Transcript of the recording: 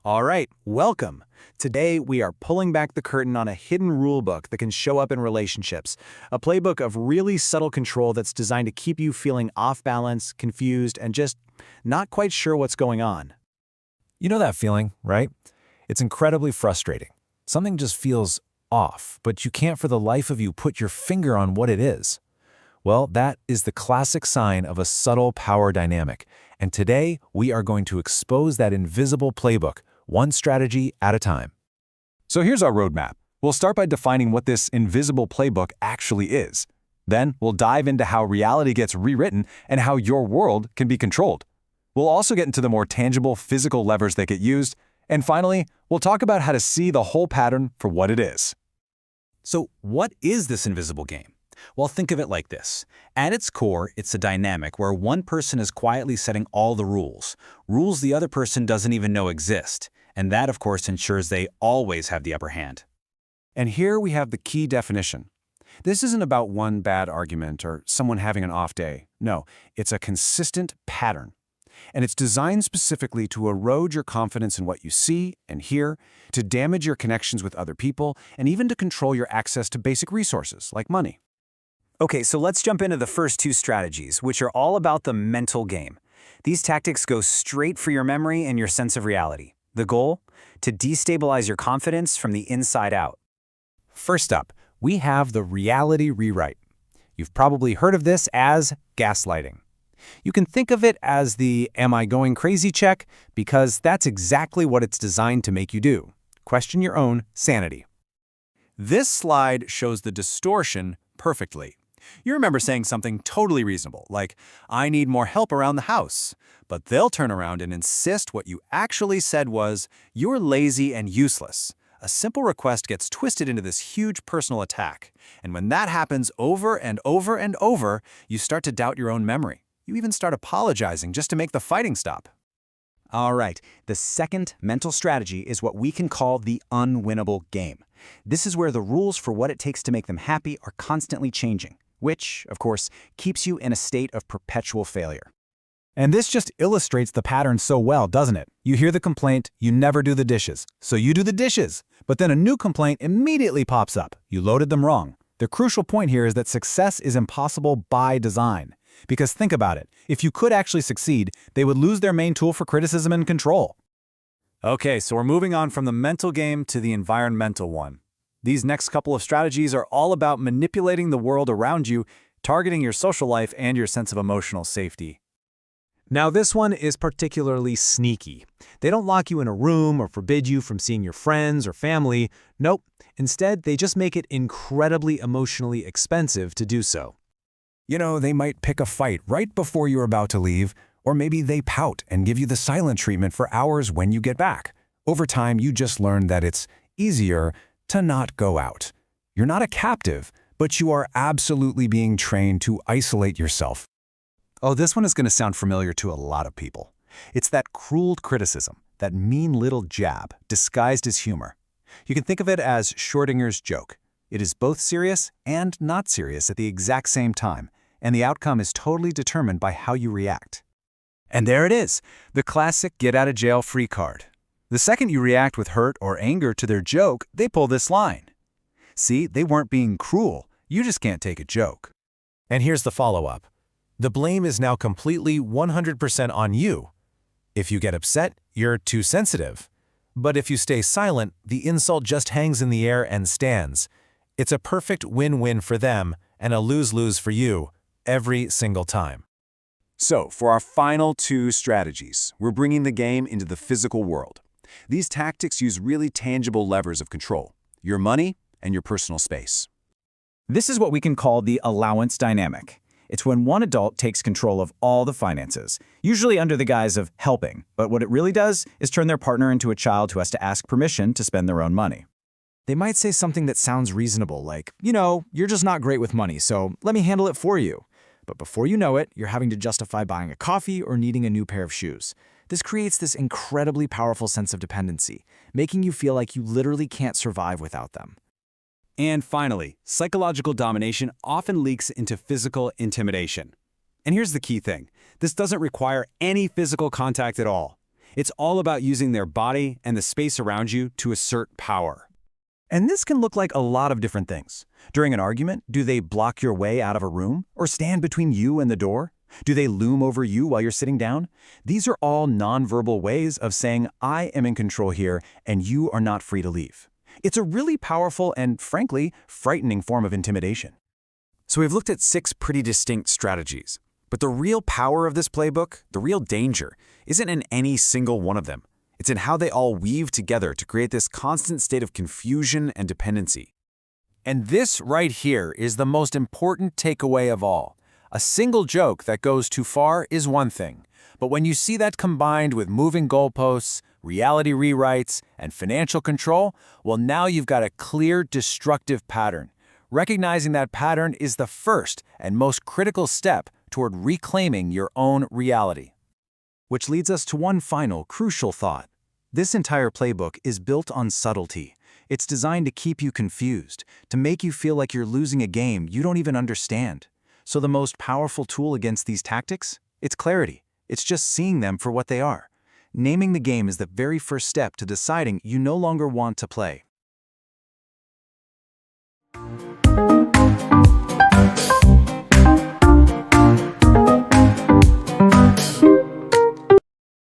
All right, welcome. Today, we are pulling back the curtain on a hidden rulebook that can show up in relationships, a playbook of really subtle control that's designed to keep you feeling off balance, confused, and just not quite sure what's going on. You know that feeling, right? It's incredibly frustrating. Something just feels off, but you can't for the life of you put your finger on what it is. Well, that is the classic sign of a subtle power dynamic, and today we are going to expose that invisible playbook, one strategy at a time. So here's our roadmap. We'll start by defining what this invisible playbook actually is. Then we'll dive into how reality gets rewritten and how your world can be controlled. We'll also get into the more tangible physical levers that get used. And finally, we'll talk about how to see the whole pattern for what it is. So, what is this invisible game? Well, think of it like this. At its core, it's a dynamic where one person is quietly setting all the rules the other person doesn't even know exist. And that, of course, ensures they always have the upper hand. And here we have the key definition. This isn't about one bad argument or someone having an off day. No, it's a consistent pattern. And it's designed specifically to erode your confidence in what you see and hear, to damage your connections with other people, and even to control your access to basic resources like money. Okay, so let's jump into the first two strategies, which are all about the mental game. These tactics go straight for your memory and your sense of reality. The goal? To destabilize your confidence from the inside out. First up, we have the reality rewrite. You've probably heard of this as gaslighting. You can think of it as the "am I going crazy" check, because that's exactly what it's designed to make you do. Question your own sanity. This slide shows the distortion perfectly. You remember saying something totally reasonable, like, "I need more help around the house." But they'll turn around and insist what you actually said was, "You're lazy and useless." A simple request gets twisted into this huge personal attack. And when that happens over and over and over, you start to doubt your own memory. You even start apologizing just to make the fighting stop. All right, the second mental strategy is what we can call the unwinnable game. This is where the rules for what it takes to make them happy are constantly changing, which, of course, keeps you in a state of perpetual failure. And this just illustrates the pattern so well, doesn't it? You hear the complaint, you never do the dishes. So you do the dishes. But then a new complaint immediately pops up. You loaded them wrong. The crucial point here is that success is impossible by design. Because think about it, if you could actually succeed, they would lose their main tool for criticism and control. Okay, so we're moving on from the mental game to the environmental one. These next couple of strategies are all about manipulating the world around you, targeting your social life and your sense of emotional safety. Now this one is particularly sneaky. They don't lock you in a room or forbid you from seeing your friends or family. Nope. Instead, they just make it incredibly emotionally expensive to do so. You know, they might pick a fight right before you're about to leave, or maybe they pout and give you the silent treatment for hours when you get back. Over time, you just learn that it's easier to not go out. You're not a captive, but you are absolutely being trained to isolate yourself. Oh, this one is going to sound familiar to a lot of people. It's that cruel criticism, that mean little jab, disguised as humor. You can think of it as Schrödinger's joke. It is both serious and not serious at the exact same time, and the outcome is totally determined by how you react. And there it is, the classic get-out-of-jail-free card. The second you react with hurt or anger to their joke, they pull this line. See, they weren't being cruel, you just can't take a joke. And here's the follow-up. The blame is now completely 100% on you. If you get upset, you're too sensitive. But if you stay silent, the insult just hangs in the air and stands. It's a perfect win-win for them and a lose-lose for you every single time. So, for our final two strategies, we're bringing the game into the physical world. These tactics use really tangible levers of control, your money and your personal space. This is what we can call the allowance dynamic. It's when one adult takes control of all the finances, usually under the guise of helping, but what it really does is turn their partner into a child who has to ask permission to spend their own money. They might say something that sounds reasonable, like, "You know, you're just not great with money, so let me handle it for you." But before you know it, you're having to justify buying a coffee or needing a new pair of shoes. This creates this incredibly powerful sense of dependency, making you feel like you literally can't survive without them. And finally, psychological domination often leaks into physical intimidation. And here's the key thing. This doesn't require any physical contact at all. It's all about using their body and the space around you to assert power. And this can look like a lot of different things. During an argument, do they block your way out of a room or stand between you and the door? Do they loom over you while you're sitting down? These are all nonverbal ways of saying, I am in control here and you are not free to leave. It's a really powerful and, frankly, frightening form of intimidation. So we've looked at 6 pretty distinct strategies. But the real power of this playbook, the real danger, isn't in any single one of them. It's in how they all weave together to create this constant state of confusion and dependency. And this right here is the most important takeaway of all. A single joke that goes too far is one thing, but when you see that combined with moving goalposts, reality rewrites, and financial control, well, now you've got a clear destructive pattern. Recognizing that pattern is the first and most critical step toward reclaiming your own reality. Which leads us to one final, crucial thought. This entire playbook is built on subtlety. It's designed to keep you confused, to make you feel like you're losing a game you don't even understand. So the most powerful tool against these tactics? It's clarity. It's just seeing them for what they are. Naming the game is the very first step to deciding you no longer want to play.